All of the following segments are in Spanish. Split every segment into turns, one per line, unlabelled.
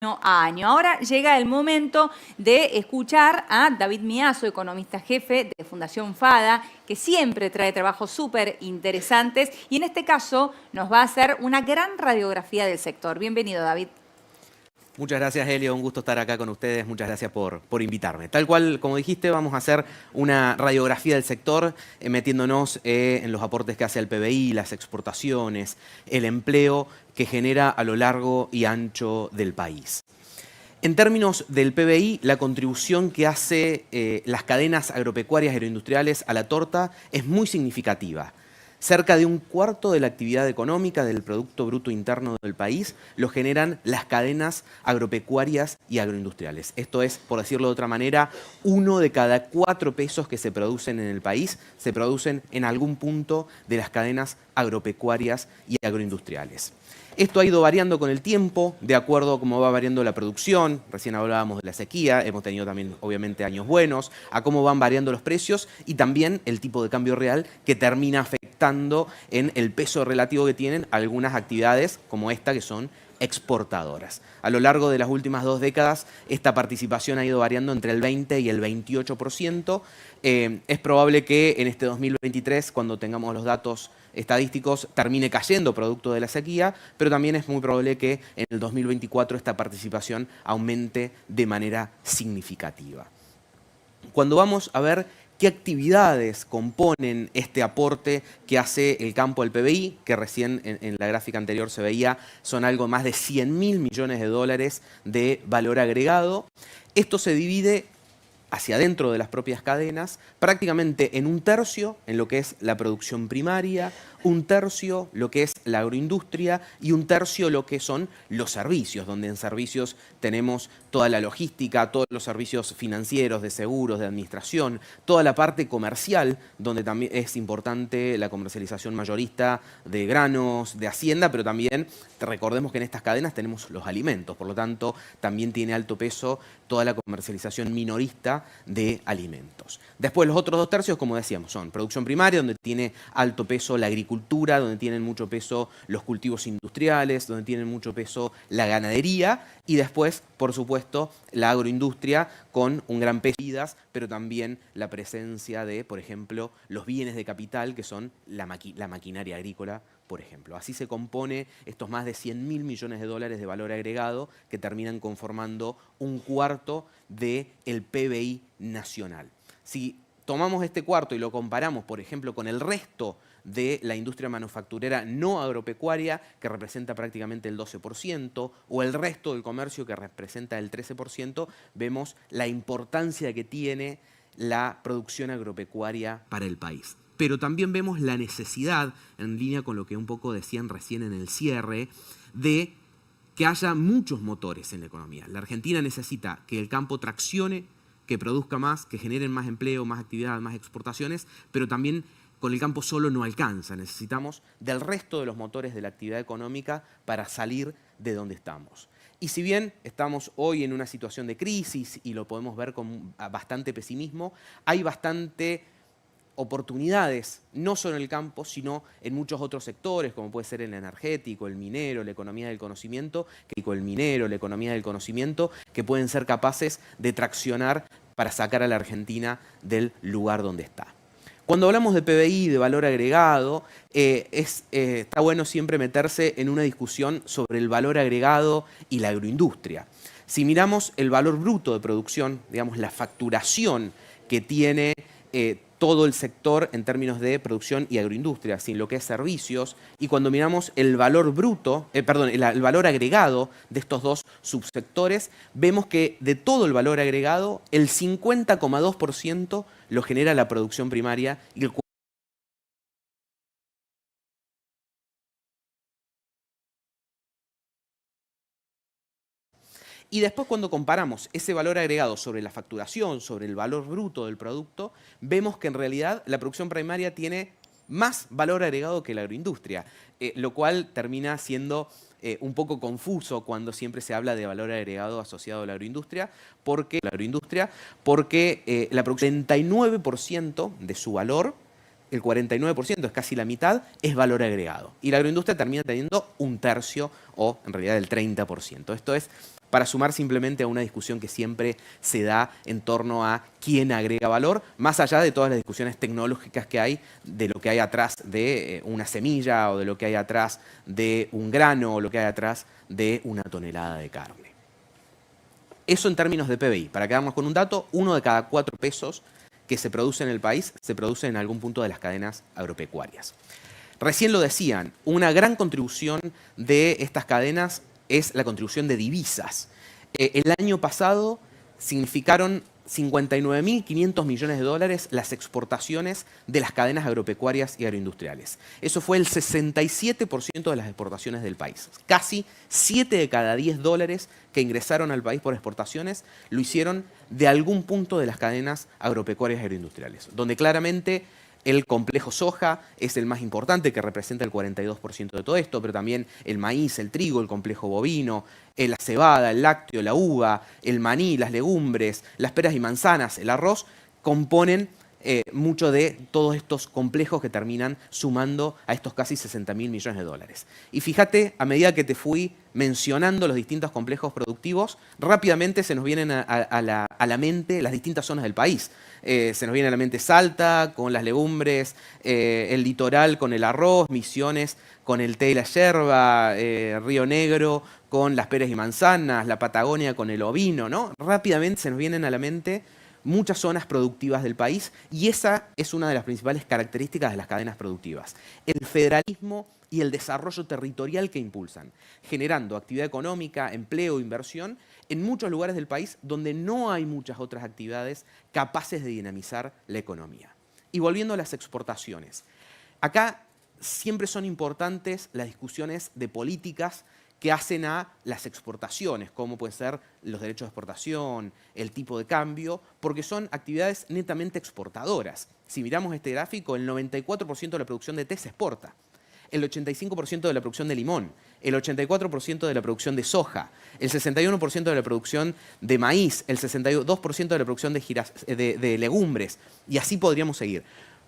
a año. Ahora llega el momento de escuchar a David Miazo, economista jefe de Fundación FADA, que siempre trae trabajos súper interesantes y en este caso nos va a hacer una gran radiografía del sector. Bienvenido, David.
Muchas gracias, Helio. Un gusto estar acá con ustedes. Muchas gracias por invitarme. Tal cual, como dijiste, vamos a hacer una radiografía del sector, metiéndonos en los aportes que hace al PBI, las exportaciones, el empleo que genera a lo largo y ancho del país. En términos del PBI, la contribución que hace las cadenas agropecuarias y agroindustriales a la torta es muy significativa. Cerca de un cuarto de la actividad económica del Producto Bruto Interno del país lo generan las cadenas agropecuarias y agroindustriales. Esto es, por decirlo de otra manera, 1 de cada 4 pesos que se producen en el país se producen en algún punto de las cadenas agropecuarias y agroindustriales. Esto ha ido variando con el tiempo, de acuerdo a cómo va variando la producción. Recién hablábamos de la sequía, hemos tenido también, obviamente, años buenos, a cómo van variando los precios y también el tipo de cambio real que termina afectando en el peso relativo que tienen algunas actividades como esta que son exportadoras. A lo largo de las últimas 2 décadas, esta participación ha ido variando entre el 20 y el 28%. Es probable que en este 2023, cuando tengamos los datos estadísticos, termine cayendo producto de la sequía, pero también es muy probable que en el 2024 esta participación aumente de manera significativa. Cuando vamos a ver qué actividades componen este aporte que hace el campo del PBI, que recién en la gráfica anterior se veía, son algo más de 100.000 millones de dólares de valor agregado. Esto se divide hacia adentro de las propias cadenas, prácticamente en 1/3 en lo que es la producción primaria, 1/3 lo que es la agroindustria y 1/3 lo que son los servicios, donde en servicios tenemos toda la logística, todos los servicios financieros, de seguros, de administración, toda la parte comercial, donde también es importante la comercialización mayorista de granos, de hacienda, pero también recordemos que en estas cadenas tenemos los alimentos, por lo tanto también tiene alto peso toda la comercialización minorista de alimentos. Después los otros 2/3, como decíamos, son producción primaria, donde tiene alto peso la agricultura, donde tienen mucho peso los cultivos industriales, donde tienen mucho peso la ganadería y después, por supuesto, la agroindustria con un gran peso, pero también la presencia de, por ejemplo, los bienes de capital que son la maquinaria agrícola, por ejemplo. Así se compone estos más de 100.000 millones de dólares de valor agregado que terminan conformando 1/4 del PBI nacional. Si tomamos este cuarto y lo comparamos, por ejemplo, con el resto de la industria manufacturera no agropecuaria, que representa prácticamente el 12%, o el resto del comercio, que representa el 13%, vemos la importancia que tiene la producción agropecuaria para el país. Pero también vemos la necesidad, en línea con lo que un poco decían recién en el cierre, de que haya muchos motores en la economía. La Argentina necesita que el campo traccione, que produzca más, que generen más empleo, más actividad, más exportaciones, pero también con el campo solo no alcanza. Necesitamos del resto de los motores de la actividad económica para salir de donde estamos. Y si bien estamos hoy en una situación de crisis y lo podemos ver con bastante pesimismo, hay bastante oportunidades, no solo en el campo, sino en muchos otros sectores, como puede ser el energético, el minero, la economía del conocimiento, que pueden ser capaces de traccionar para sacar a la Argentina del lugar donde está. Cuando hablamos de PBI, de valor agregado, está bueno siempre meterse en una discusión sobre el valor agregado y la agroindustria. Si miramos el valor bruto de producción, digamos la facturación que tiene todo el sector en términos de producción y agroindustria, sin lo que es servicios, y cuando miramos el valor bruto, el valor agregado de estos dos subsectores, vemos que de todo el valor agregado, el 50,2% lo genera la producción primaria y el Y después cuando comparamos ese valor agregado sobre la facturación, sobre el valor bruto del producto, vemos que en realidad la producción primaria tiene más valor agregado que la agroindustria, lo cual termina siendo un poco confuso cuando siempre se habla de valor agregado asociado a la agroindustria, porque la producción, el 39% de su valor, el 49%, es casi la mitad, es valor agregado. Y la agroindustria termina teniendo 1/3 o en realidad el 30%. Esto es para sumar simplemente a una discusión que siempre se da en torno a quién agrega valor, más allá de todas las discusiones tecnológicas que hay, de lo que hay atrás de una semilla o de lo que hay atrás de un grano o lo que hay atrás de una tonelada de carne. Eso en términos de PBI. Para quedarnos con un dato, 1 de cada 4 pesos que se produce en el país se produce en algún punto de las cadenas agropecuarias. Recién lo decían, una gran contribución de estas cadenas es la contribución de divisas. El año pasado significaron 59.500 millones de dólares las exportaciones de las cadenas agropecuarias y agroindustriales. Eso fue el 67% de las exportaciones del país. Casi 7 de cada 10 dólares que ingresaron al país por exportaciones lo hicieron de algún punto de las cadenas agropecuarias y agroindustriales, donde claramente el complejo soja es el más importante, que representa el 42% de todo esto, pero también el maíz, el trigo, el complejo bovino, la cebada, el lácteo, la uva, el maní, las legumbres, las peras y manzanas, el arroz, componen mucho de todos estos complejos que terminan sumando a estos casi 60.000 millones de dólares. Y fíjate, a medida que te fui mencionando los distintos complejos productivos, rápidamente se nos vienen a la mente las distintas zonas del país. Se nos viene a la mente Salta con las legumbres, el litoral con el arroz, Misiones con el té y la yerba, Río Negro con las peras y manzanas, la Patagonia con el ovino, ¿no? Rápidamente se nos vienen a la mente muchas zonas productivas del país y esa es una de las principales características de las cadenas productivas. El federalismo y el desarrollo territorial que impulsan, generando actividad económica, empleo, inversión en muchos lugares del país donde no hay muchas otras actividades capaces de dinamizar la economía. Y volviendo a las exportaciones, acá siempre son importantes las discusiones de políticas que hacen a las exportaciones, como pueden ser los derechos de exportación, el tipo de cambio, porque son actividades netamente exportadoras. Si miramos este gráfico, el 94% de la producción de té se exporta, el 85% de la producción de limón, el 84% de la producción de soja, el 61% de la producción de maíz, el 62% de la producción de legumbres, y así podríamos seguir.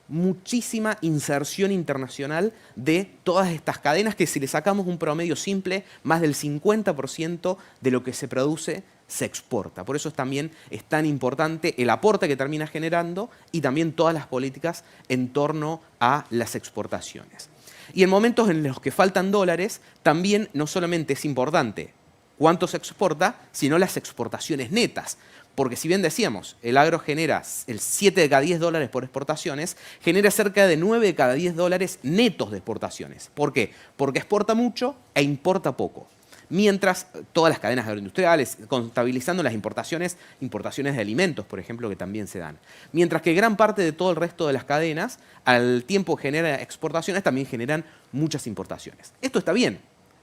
Muchísima inserción internacional de todas estas cadenas que si le sacamos un promedio simple, más del 50% de lo que se produce se exporta. Por eso también es tan importante el aporte que termina generando y también todas las políticas en torno a las exportaciones. Y en momentos en los que faltan dólares, también no solamente es importante cuánto se exporta, sino las exportaciones netas. Porque si bien decíamos, el agro genera el 7 de cada 10 dólares por exportaciones, genera cerca de 9 de cada 10 dólares netos de exportaciones. ¿Por qué? Porque exporta mucho e importa poco. Mientras todas las cadenas agroindustriales, contabilizando las importaciones de alimentos, por ejemplo, que también se dan. Mientras que gran parte de todo el resto de las cadenas, al tiempo que genera exportaciones, también generan muchas importaciones. Esto está bien,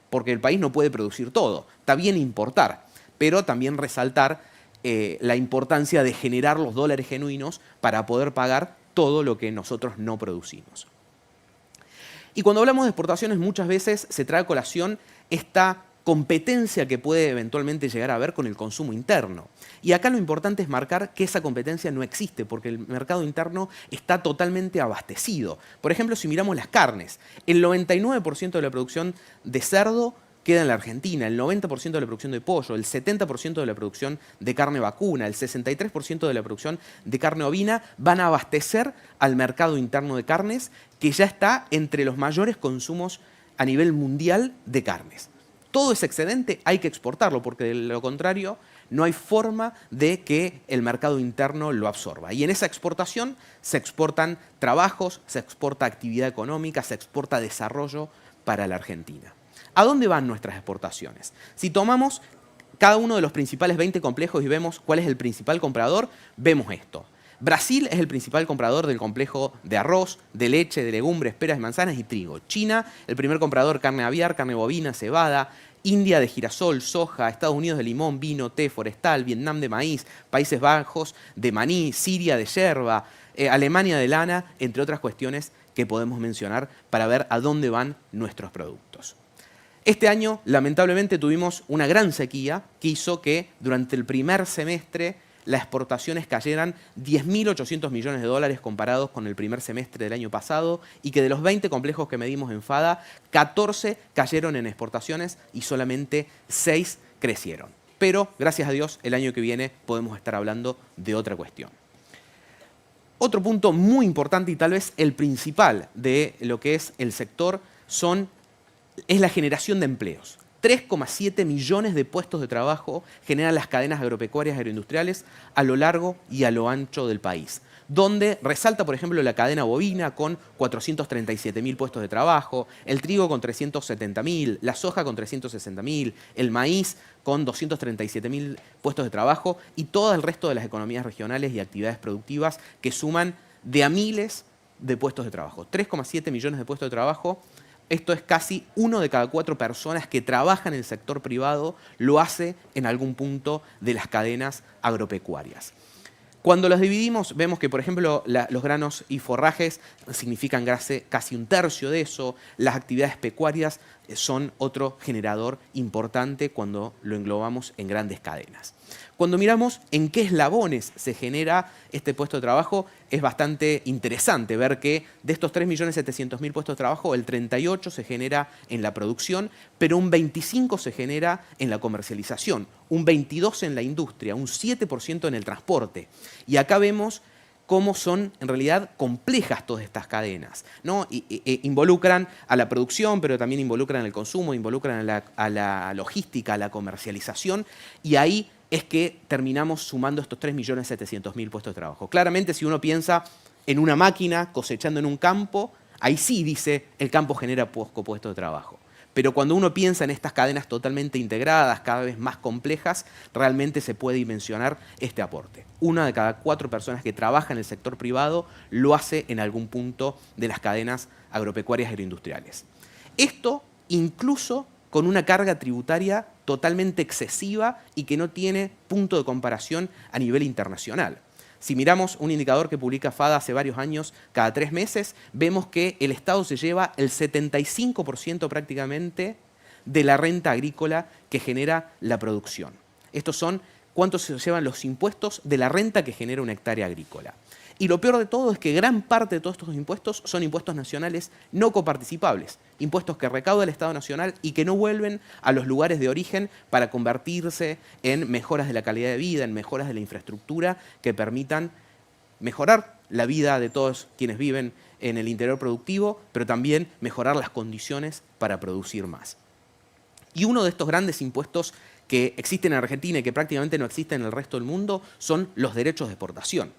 porque el país no puede producir todo. Está bien importar, pero también resaltar la importancia de generar los dólares genuinos para poder pagar todo lo que nosotros no producimos. Y cuando hablamos de exportaciones muchas veces se trae a colación esta competencia que puede eventualmente llegar a haber con el consumo interno. Y acá lo importante es marcar que esa competencia no existe porque el mercado interno está totalmente abastecido. Por ejemplo, si miramos las carnes, el 99% de la producción de cerdo queda en la Argentina, el 90% de la producción de pollo, el 70% de la producción de carne vacuna, el 63% de la producción de carne ovina van a abastecer al mercado interno de carnes que ya está entre los mayores consumos a nivel mundial de carnes. Todo ese excedente hay que exportarlo porque de lo contrario no hay forma de que el mercado interno lo absorba. Y en esa exportación se exportan trabajos, se exporta actividad económica, se exporta desarrollo para la Argentina. ¿A dónde van nuestras exportaciones? Si tomamos cada uno de los principales 20 complejos y vemos cuál es el principal comprador, vemos esto. Brasil es el principal comprador del complejo de arroz, de leche, de legumbres, peras, manzanas y trigo. China, el primer comprador carne aviar, carne bovina, cebada. India de girasol, soja, Estados Unidos de limón, vino, té, forestal, Vietnam de maíz, Países Bajos de maní, Siria de yerba, Alemania de lana, entre otras cuestiones que podemos mencionar para ver a dónde van nuestros productos. Este año, lamentablemente, tuvimos una gran sequía que hizo que durante el primer semestre las exportaciones cayeran 10.800 millones de dólares comparados con el primer semestre del año pasado y que de los 20 complejos que medimos en FADA, 14 cayeron en exportaciones y solamente 6 crecieron. pero gracias a Dios el año que viene podemos estar hablando de otra cuestión. Otro punto muy importante y tal vez el principal de lo que es el sector es la generación de empleos. 3,7 millones de puestos de trabajo generan las cadenas agropecuarias agroindustriales a lo largo y a lo ancho del país, donde resalta, por ejemplo, la cadena bovina con 437.000 puestos de trabajo, el trigo con 370.000, la soja con 360.000, el maíz con 237.000 puestos de trabajo y todo el resto de las economías regionales y actividades productivas que suman de a miles de puestos de trabajo. 3,7 millones de puestos de trabajo. Esto es casi 1 de cada 4 personas que trabajan en el sector privado lo hace en algún punto de las cadenas agropecuarias. Cuando los dividimos, vemos que, por ejemplo, los granos y forrajes significan casi un tercio de eso. Las actividades pecuarias son otro generador importante cuando lo englobamos en grandes cadenas. Cuando miramos en qué eslabones se genera este puesto de trabajo, es bastante interesante ver que de estos 3.700.000 puestos de trabajo, el 38 se genera en la producción, pero un 25 se genera en la comercialización, un 22 en la industria, un 7% en el transporte. Y acá vemos cómo son en realidad complejas todas estas cadenas, ¿no? Involucran a la producción, pero también involucran al consumo, involucran a la logística, a la comercialización, y ahí es que terminamos sumando estos 3.700.000 puestos de trabajo. Claramente, si uno piensa en una máquina cosechando en un campo, ahí sí dice el campo genera poco puestos de trabajo. Pero cuando uno piensa en estas cadenas totalmente integradas, cada vez más complejas, realmente se puede dimensionar este aporte. 1 de cada 4 personas que trabaja en el sector privado lo hace en algún punto de las cadenas agropecuarias agroindustriales. Esto incluso con una carga tributaria totalmente excesiva y que no tiene punto de comparación a nivel internacional. Si miramos un indicador que publica FADA hace varios años, cada 3 meses, vemos que el Estado se lleva el 75% prácticamente de la renta agrícola que genera la producción. Estos son cuánto se llevan los impuestos de la renta que genera una hectárea agrícola. Y lo peor de todo es que gran parte de todos estos impuestos son impuestos nacionales no coparticipables, impuestos que recauda el Estado Nacional y que no vuelven a los lugares de origen para convertirse en mejoras de la calidad de vida, en mejoras de la infraestructura que permitan mejorar la vida de todos quienes viven en el interior productivo, pero también mejorar las condiciones para producir más. Y uno de estos grandes impuestos que existen en Argentina y que prácticamente no existen en el resto del mundo son los derechos de exportación.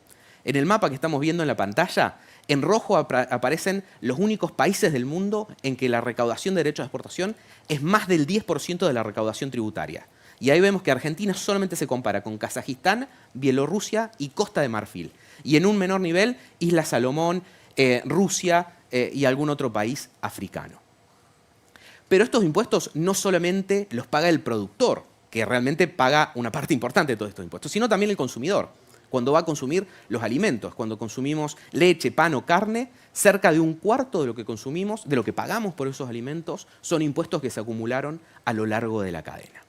En el mapa que estamos viendo en la pantalla, en rojo aparecen los únicos países del mundo en que la recaudación de derechos de exportación es más del 10% de la recaudación tributaria. Y ahí vemos que Argentina solamente se compara con Kazajistán, Bielorrusia y Costa de Marfil. Y en un menor nivel, Islas Salomón, Rusia y algún otro país africano. Pero estos impuestos no solamente los paga el productor, que realmente paga una parte importante de todos estos impuestos, sino también el consumidor. Cuando va a consumir los alimentos, cuando consumimos leche, pan o carne, cerca de un cuarto de lo que consumimos, de lo que pagamos por esos alimentos, son impuestos que se acumularon a lo largo de la cadena.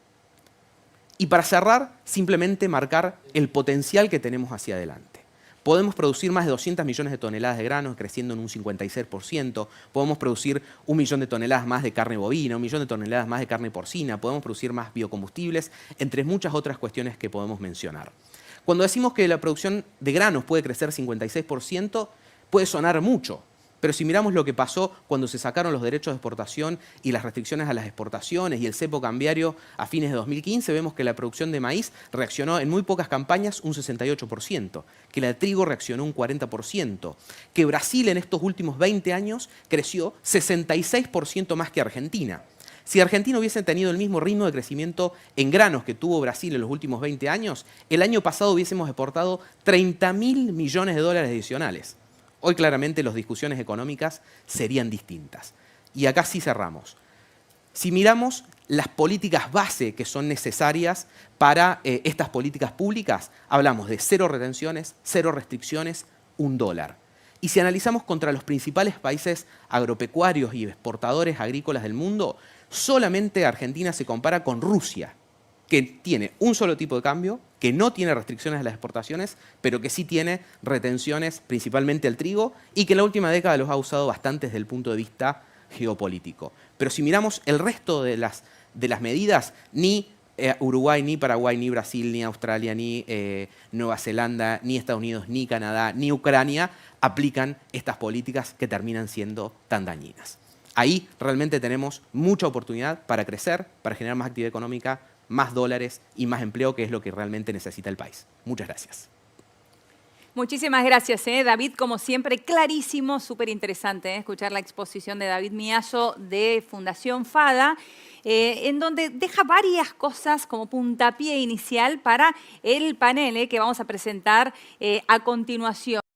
Y para cerrar, simplemente marcar el potencial que tenemos hacia adelante. Podemos producir más de 200 millones de toneladas de granos, creciendo en un 56%. Podemos producir 1 millón de toneladas más de carne bovina, 1 millón de toneladas más de carne porcina. Podemos producir más biocombustibles, entre muchas otras cuestiones que podemos mencionar. Cuando decimos que la producción de granos puede crecer 56%, puede sonar mucho. Pero si miramos lo que pasó cuando se sacaron los derechos de exportación y las restricciones a las exportaciones y el cepo cambiario a fines de 2015, vemos que la producción de maíz reaccionó en muy pocas campañas un 68%, que la de trigo reaccionó un 40%, que Brasil en estos últimos 20 años creció 66% más que Argentina. Si Argentina hubiese tenido el mismo ritmo de crecimiento en granos que tuvo Brasil en los últimos 20 años, el año pasado hubiésemos exportado 30.000 millones de dólares adicionales. Hoy claramente las discusiones económicas serían distintas. Y acá sí cerramos. Si miramos las políticas base que son necesarias para estas políticas públicas, hablamos de 0 retenciones, 0 restricciones, $1. Y si analizamos contra los principales países agropecuarios y exportadores agrícolas del mundo, solamente Argentina se compara con Rusia, que tiene un solo tipo de cambio, que no tiene restricciones a las exportaciones, pero que sí tiene retenciones principalmente al trigo y que en la última década los ha usado bastante desde el punto de vista geopolítico. Pero si miramos el resto de las medidas, ni Uruguay, ni Paraguay, ni Brasil, ni Australia, ni Nueva Zelanda, ni Estados Unidos, ni Canadá, ni Ucrania aplican estas políticas que terminan siendo tan dañinas. Ahí realmente tenemos mucha oportunidad para crecer, para generar más actividad económica, más dólares y más empleo, que es lo que realmente necesita el país. Muchas gracias.
Muchísimas gracias, David, como siempre, clarísimo, súper interesante escuchar la exposición de David Miazo de Fundación FADA, en donde deja varias cosas como puntapié inicial para el panel que vamos a presentar a continuación.